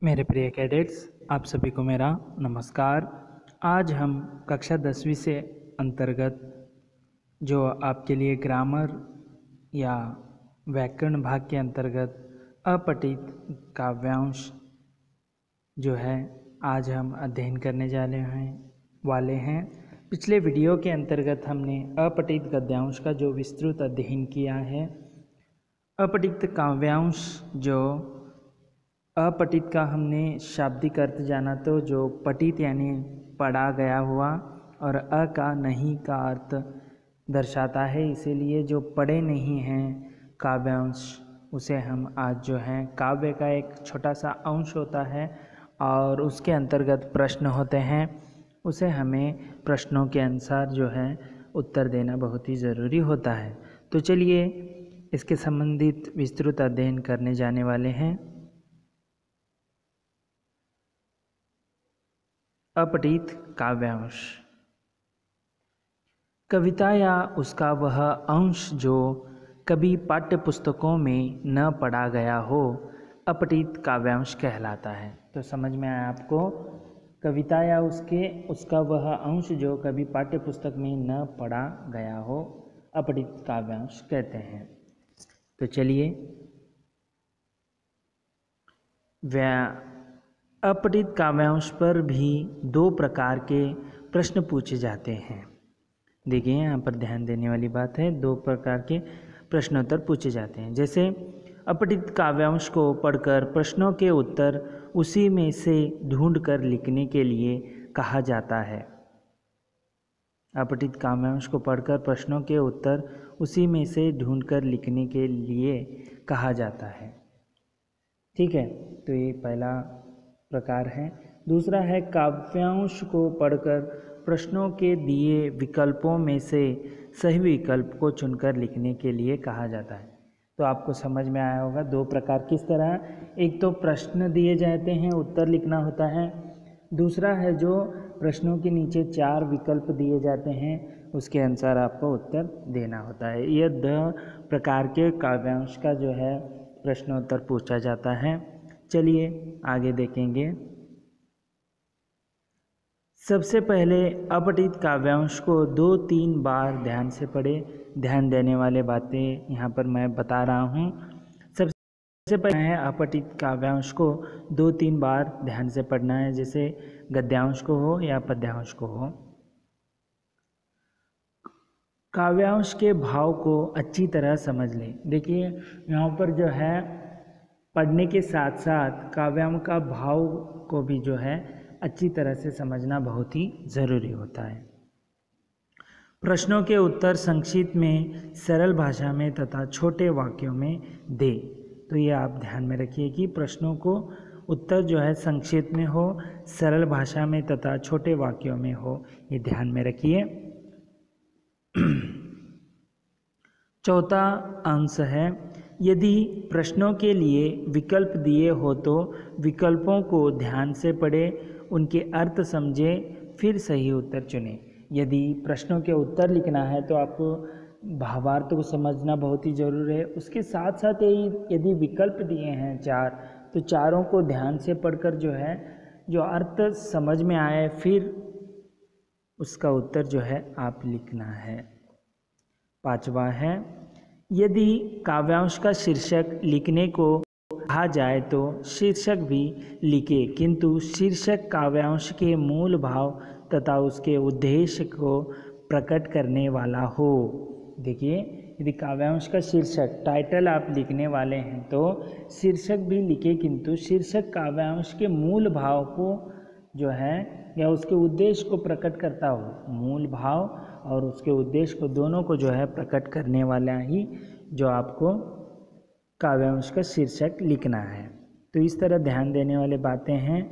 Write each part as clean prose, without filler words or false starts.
मेरे प्रिय कैडेट्स, आप सभी को मेरा नमस्कार। आज हम कक्षा 10वीं से अंतर्गत जो आपके लिए ग्रामर या व्याकरण भाग के अंतर्गत अपठित काव्यांश जो है आज हम अध्ययन करने वाले हैं। पिछले वीडियो के अंतर्गत हमने अपठित गद्यांश का जो विस्तृत अध्ययन किया है। अपठित काव्यांश जो अपठित का हमने शाब्दिक अर्थ जाना, तो जो पठित यानी पढ़ा गया हुआ और अ का नहीं का अर्थ दर्शाता है, इसीलिए जो पढ़े नहीं हैं काव्यांश उसे हम आज जो है काव्य का एक छोटा सा अंश होता है और उसके अंतर्गत प्रश्न होते हैं, उसे हमें प्रश्नों के अनुसार जो है उत्तर देना बहुत ही ज़रूरी होता है। तो चलिए इसके संबंधित विस्तृत अध्ययन करने जाने वाले हैं। अपठित काव्यांश कविता या उसका वह अंश जो कभी पाठ्य पुस्तकों में न पढ़ा गया हो, अपठित काव्यांश कहलाता है। तो समझ में आया आपको? कविता या उसका वह अंश जो कभी पाठ्य पुस्तक में न पढ़ा गया हो, अपठित काव्यांश कहते हैं। तो चलिए अपठित काव्यांश पर भी दो प्रकार के प्रश्न पूछे जाते हैं। देखिए यहाँ पर ध्यान देने वाली बात है, दो प्रकार के प्रश्नोत्तर पूछे जाते हैं। जैसे अपठित काव्यांश को पढ़कर प्रश्नों के उत्तर उसी में से ढूंढकर लिखने के लिए कहा जाता है। अपठित काव्यांश को पढ़कर प्रश्नों के उत्तर उसी में से ढूंढकर लिखने के लिए कहा जाता है। ठीक है, तो ये पहला प्रकार है। दूसरा है काव्यांश को पढ़कर प्रश्नों के दिए विकल्पों में से सही विकल्प को चुनकर लिखने के लिए कहा जाता है। तो आपको समझ में आया होगा दो प्रकार किस तरह, एक तो प्रश्न दिए जाते हैं, उत्तर लिखना होता है। दूसरा है जो प्रश्नों के नीचे 4 विकल्प दिए जाते हैं, उसके अनुसार आपको उत्तर देना होता है। यह 2 प्रकार के काव्यांश का जो है प्रश्नोत्तर पूछा जाता है। चलिए आगे देखेंगे। सबसे पहले अपठित काव्यांश को 2-3 बार ध्यान से पढ़े। ध्यान देने वाले बातें यहाँ पर मैं बता रहा हूँ। सबसे पहले है अपठित काव्यांश को 2-3 बार ध्यान से पढ़ना है, जैसे गद्यांश को हो या पद्यांश को हो। काव्यांश के भाव को अच्छी तरह समझ लें। देखिए यहाँ पर जो है पढ़ने के साथ साथ काव्यांश का भाव को भी जो है अच्छी तरह से समझना बहुत ही ज़रूरी होता है। प्रश्नों के उत्तर संक्षिप्त में, सरल भाषा में तथा छोटे वाक्यों में दे। तो ये आप ध्यान में रखिए कि प्रश्नों को उत्तर जो है संक्षिप्त में हो, सरल भाषा में तथा छोटे वाक्यों में हो, ये ध्यान में रखिए। चौथा अंश है, यदि प्रश्नों के लिए विकल्प दिए हो तो विकल्पों को ध्यान से पढ़ें, उनके अर्थ समझें, फिर सही उत्तर चुनें। यदि प्रश्नों के उत्तर लिखना है तो आपको भावार्थ को समझना बहुत ही ज़रूरी है। उसके साथ साथ यदि विकल्प दिए हैं 4, तो चारों को ध्यान से पढ़कर जो है जो अर्थ समझ में आए, फिर उसका उत्तर जो है आप लिखना है। 5वां है, यदि काव्यांश का शीर्षक लिखने को कहा जाए तो शीर्षक भी लिखे, किंतु शीर्षक काव्यांश के मूल भाव तथा उसके उद्देश्य को प्रकट करने वाला हो। देखिए यदि काव्यांश का शीर्षक टाइटल आप लिखने वाले हैं तो शीर्षक भी लिखे, किंतु शीर्षक काव्यांश के मूल भाव को जो है या उसके उद्देश्य को प्रकट करता हो। मूल भाव और उसके उद्देश्य को दोनों को जो है प्रकट करने वाला ही जो आपको काव्यांश का शीर्षक लिखना है। तो इस तरह ध्यान देने वाली बातें हैं।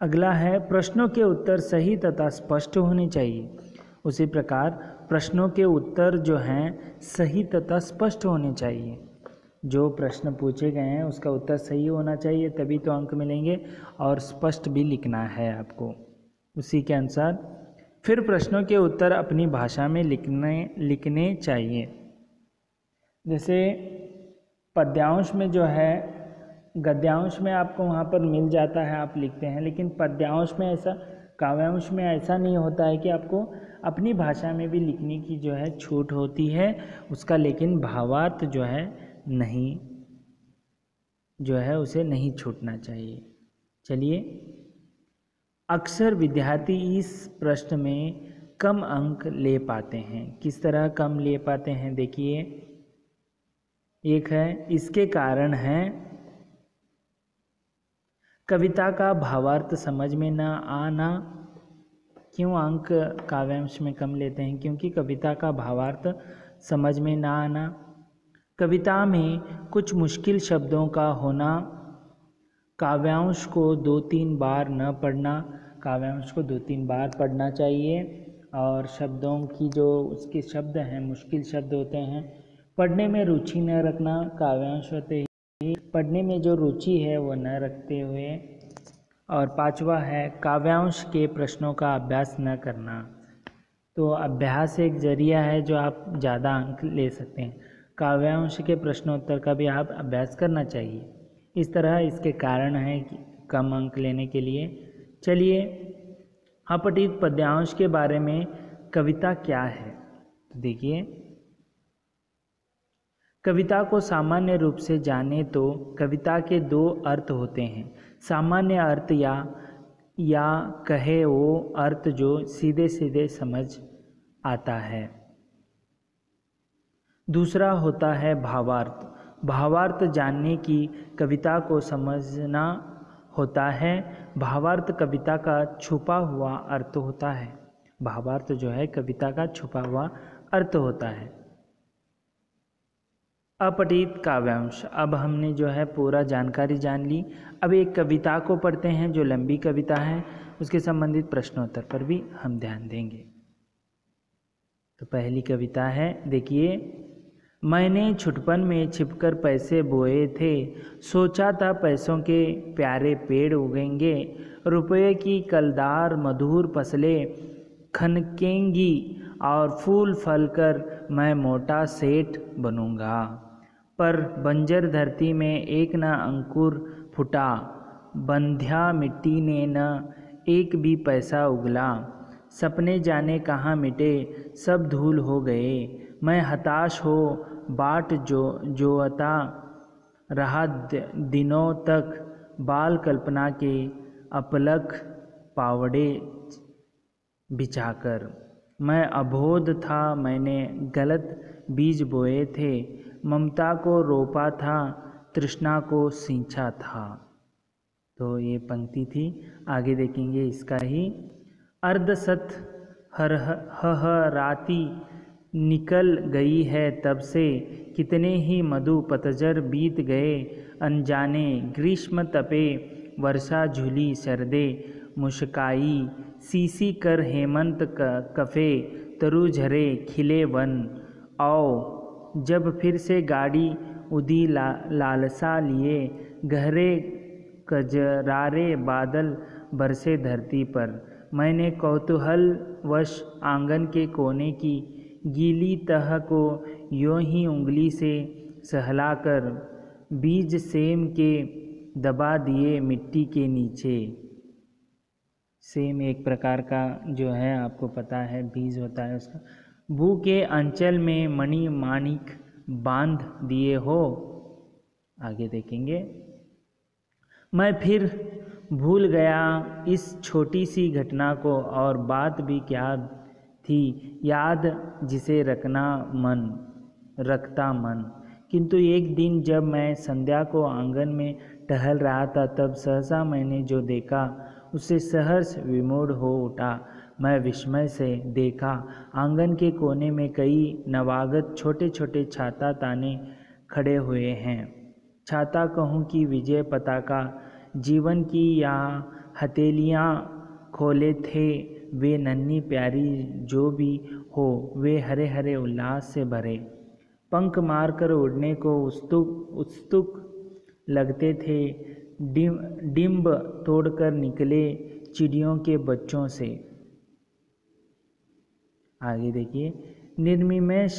अगला है, प्रश्नों के उत्तर सही तथा स्पष्ट होने चाहिए। उसी प्रकार प्रश्नों के उत्तर जो हैं सही तथा स्पष्ट होने चाहिए। जो प्रश्न पूछे गए हैं उसका उत्तर सही होना चाहिए, तभी तो अंक मिलेंगे, और स्पष्ट भी लिखना है आपको उसी के अनुसार। फिर प्रश्नों के उत्तर अपनी भाषा में लिखने चाहिए। जैसे पद्यांश में जो है गद्यांश में आपको वहाँ पर मिल जाता है, आप लिखते हैं, लेकिन पद्यांश में ऐसा, काव्यांश में ऐसा नहीं होता है कि आपको अपनी भाषा में भी लिखने की जो है छूट होती है उसका, लेकिन भावार्थ जो है नहीं, जो है उसे नहीं छूटना चाहिए। चलिए, अक्सर विद्यार्थी इस प्रश्न में कम अंक ले पाते हैं। किस तरह कम ले पाते हैं, देखिए, एक है इसके कारण है कविता का भावार्थ समझ में न आना। क्यों अंक काव्यांश में कम लेते हैं? क्योंकि कविता का भावार्थ समझ में न आना, कविता में कुछ मुश्किल शब्दों का होना, काव्यांश को 2-3 बार न पढ़ना, काव्यांश को 2-3 बार पढ़ना चाहिए, और शब्दों की जो उसके शब्द हैं, मुश्किल शब्द होते हैं, पढ़ने में रुचि न रखना, काव्यांश होते ही पढ़ने में जो रुचि है वो न रखते हुए। और 5वां है काव्यांश के प्रश्नों का अभ्यास न करना। तो अभ्यास एक जरिया है जो आप ज़्यादा अंक ले सकते हैं, काव्यांश के प्रश्नोत्तर का भी आप अभ्यास करना चाहिए। इस तरह इसके कारण है कि कम अंक लेने के लिए। चलिए, अपठित पद्यांश के बारे में कविता क्या है, तो देखिए, कविता को सामान्य रूप से जाने तो कविता के 2 अर्थ होते हैं, सामान्य अर्थ या कहे वो अर्थ जो सीधे सीधे समझ आता है। दूसरा होता है भावार्थ। भावार्थ जानने की कविता को समझना होता है। भावार्थ कविता का छुपा हुआ अर्थ होता है। भावार्थ जो है कविता का छुपा हुआ अर्थ होता है। अपठित काव्यांश, अब हमने जो है पूरा जानकारी जान ली। अब एक कविता को पढ़ते हैं जो लंबी कविता है, उसके संबंधित प्रश्नोत्तर पर भी हम ध्यान देंगे। तो पहली कविता है, देखिए, मैंने छुटपन में छिपकर पैसे बोए थे, सोचा था पैसों के प्यारे पेड़ उगेंगे, रुपये की कलदार मधुर फसलें खनकेंगी और फूल फल कर मैं मोटा सेठ बनूंगा। पर बंजर धरती में एक न अंकुर फूटा, बंध्या मिट्टी ने न एक भी पैसा उगला, सपने जाने कहाँ मिटे, सब धूल हो गए। मैं हताश हो बाट जोता रहा दिनों तक, बाल कल्पना के अपलक पावड़े बिछाकर। मैं अबोध था, मैंने गलत बीज बोए थे, ममता को रोपा था, तृष्णा को सींचा था। तो ये पंक्ति थी। आगे देखेंगे इसका ही। अर्धसत हहराती निकल गई है तब से, कितने ही मधु पतझर बीत गए अनजाने, ग्रीष्म तपे वर्षा झूली शरदे मुस्काई, सीसी कर हेमंत कफे तरु झरे खिले वन, आओ जब फिर से गाड़ी उदी लालसा लिए, गहरे कजरारे बादल बरसे धरती पर। मैंने कौतूहल वश आंगन के कोने की गीली तह को यों ही उंगली से सहलाकर बीज सेम के दबा दिए मिट्टी के नीचे। सेम एक प्रकार का जो है आपको पता है बीज होता है उसका। भू के अंचल में मणि माणिक बांध दिए हो। आगे देखेंगे। मैं फिर भूल गया इस छोटी सी घटना को, और बात भी क्या थी याद जिसे रखता मन। किंतु एक दिन जब मैं संध्या को आंगन में टहल रहा था, तब सहसा मैंने जो देखा उससे सहर्ष विमूढ़ हो उठा। मैं विस्मय से देखा, आंगन के कोने में कई नवागत छोटे छोटे छाता ताने खड़े हुए हैं। छाता कहूँ कि विजय पताका, जीवन की या हथेलियाँ खोले थे वे नन्ही प्यारी जो भी हो, वे हरे हरे उल्लास से भरे, पंख मारकर उड़ने को उत्सुक लगते थे। डिंब तोड़कर निकले चिड़ियों के बच्चों से। आगे देखिए। निर्निमेष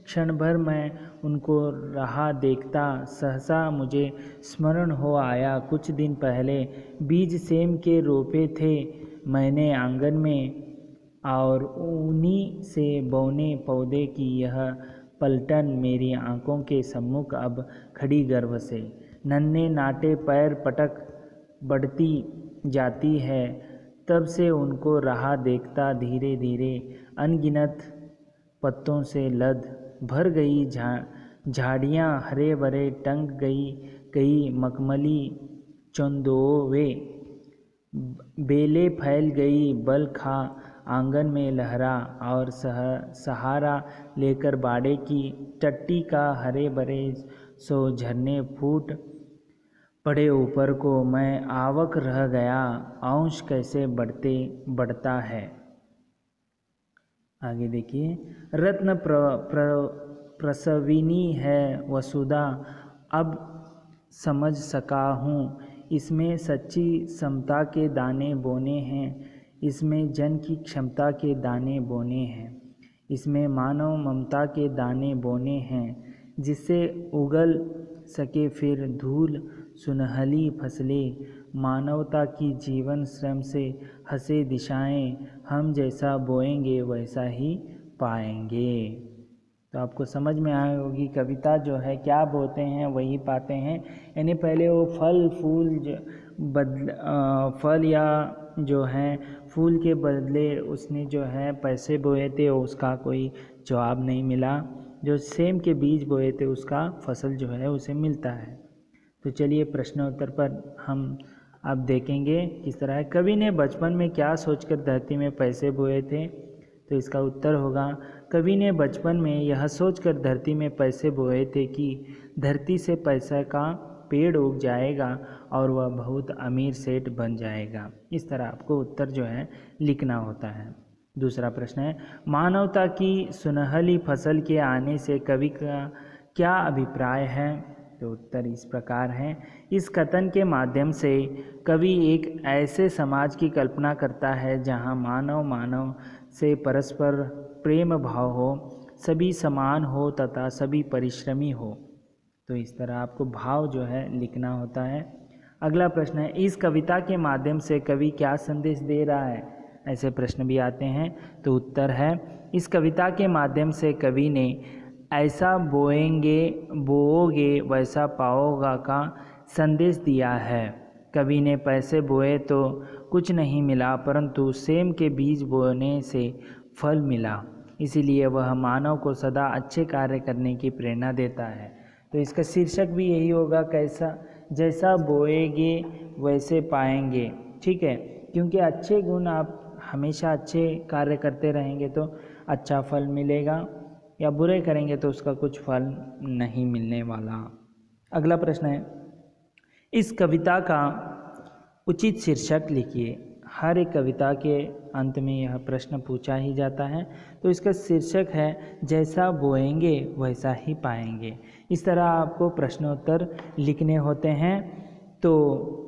क्षण भर मैं उनको रहा देखता, सहसा मुझे स्मरण हो आया, कुछ दिन पहले बीज सेम के रोपे थे मैंने आंगन में, और उन्हीं से बौने पौधे की यह पलटन मेरी आंखों के सम्मुख अब खड़ी गर्भ से। नन्हे नाटे पैर पटक बढ़ती जाती है, तब से उनको रहा देखता, धीरे धीरे अनगिनत पत्तों से लद भर गई झाड़ियाँ हरे भरे टंग गई, कई मखमली चंदोवे बेले फैल गई, बल खा आंगन में लहरा, और सहारा लेकर बाड़े की टट्टी का हरे भरे सो झरने फूट पड़े ऊपर को। मैं आवक रह गया, अंश कैसे बढ़ता है। आगे देखिए, रत्न प्रसविनी है वसुधा, अब समझ सका हूँ, इसमें सच्ची समता के दाने बोने हैं, इसमें जन की क्षमता के दाने बोने हैं, इसमें मानव ममता के दाने बोने हैं, जिससे उगल सके फिर धूल सुनहली फसलें, मानवता की जीवन श्रम से हंसे दिशाएं, हम जैसा बोएंगे वैसा ही पाएंगे। तो आपको समझ में आई होगी, कविता जो है क्या बोते हैं वही पाते हैं, यानी पहले वो फल फूल फल या जो है फूल के बदले उसने जो है पैसे बोए थे, उसका कोई जवाब नहीं मिला। जो सेम के बीज बोए थे उसका फसल जो है उसे मिलता है। तो चलिए प्रश्नोत्तर पर हम अब देखेंगे किस तरह है। कवि ने बचपन में क्या सोचकर धरती में पैसे बोए थे? तो इसका उत्तर होगा, कवि ने बचपन में यह सोचकर धरती में पैसे बोए थे कि धरती से पैसा का पेड़ उग जाएगा और वह बहुत अमीर सेठ बन जाएगा। इस तरह आपको उत्तर जो है लिखना होता है। दूसरा प्रश्न है, मानवता की सुनहली फसल के आने से कवि का क्या अभिप्राय है? तो उत्तर इस प्रकार है, इस कथन के माध्यम से कवि एक ऐसे समाज की कल्पना करता है जहां मानव से परस्पर प्रेम भाव हो, सभी समान हो तथा सभी परिश्रमी हो। तो इस तरह आपको भाव जो है लिखना होता है। अगला प्रश्न है, इस कविता के माध्यम से कवि क्या संदेश दे रहा है? ऐसे प्रश्न भी आते हैं। तो उत्तर है, इस कविता के माध्यम से कवि ने ऐसा बोओगे वैसा पाओगा का संदेश दिया है। कवि ने पैसे बोए तो कुछ नहीं मिला, परंतु सेम के बीज बोने से फल मिला, इसीलिए वह मानव को सदा अच्छे कार्य करने की प्रेरणा देता है। तो इसका शीर्षक भी यही होगा, कैसा जैसा बोएंगे वैसे पाएंगे। ठीक है, क्योंकि अच्छे गुण आप हमेशा अच्छे कार्य करते रहेंगे तो अच्छा फल मिलेगा, या बुरे करेंगे तो उसका कुछ फल नहीं मिलने वाला। अगला प्रश्न है, इस कविता का उचित शीर्षक लिखिए। हर एक कविता के अंत में यह प्रश्न पूछा ही जाता है। तो इसका शीर्षक है, जैसा बोएंगे वैसा ही पाएंगे। इस तरह आपको प्रश्नोत्तर लिखने होते हैं। तो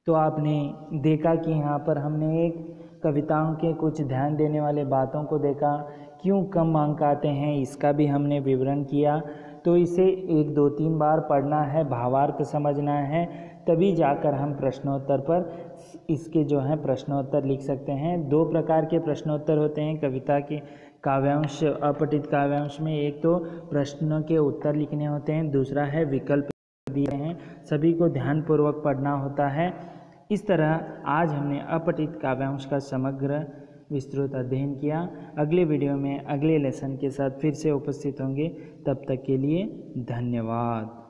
आपने देखा कि यहाँ पर हमने एक कविताओं के कुछ ध्यान देने वाले बातों को देखा, क्यों कम अंक आते हैं इसका भी हमने विवरण किया। तो इसे 1, 2, 3 बार पढ़ना है, भावार्थ समझना है, तभी जाकर हम प्रश्नोत्तर पर इसके जो है प्रश्नोत्तर लिख सकते हैं। 2 प्रकार के प्रश्नोत्तर होते हैं कविता के काव्यांश, अपठित काव्यांश में। एक तो प्रश्नों के उत्तर लिखने होते हैं, दूसरा है विकल्प दिए हैं, सभी को ध्यानपूर्वक पढ़ना होता है। इस तरह आज हमने अपठित काव्यांश का समग्र विस्तृत अध्ययन किया। अगले वीडियो में अगले लेसन के साथ फिर से उपस्थित होंगे, तब तक के लिए धन्यवाद।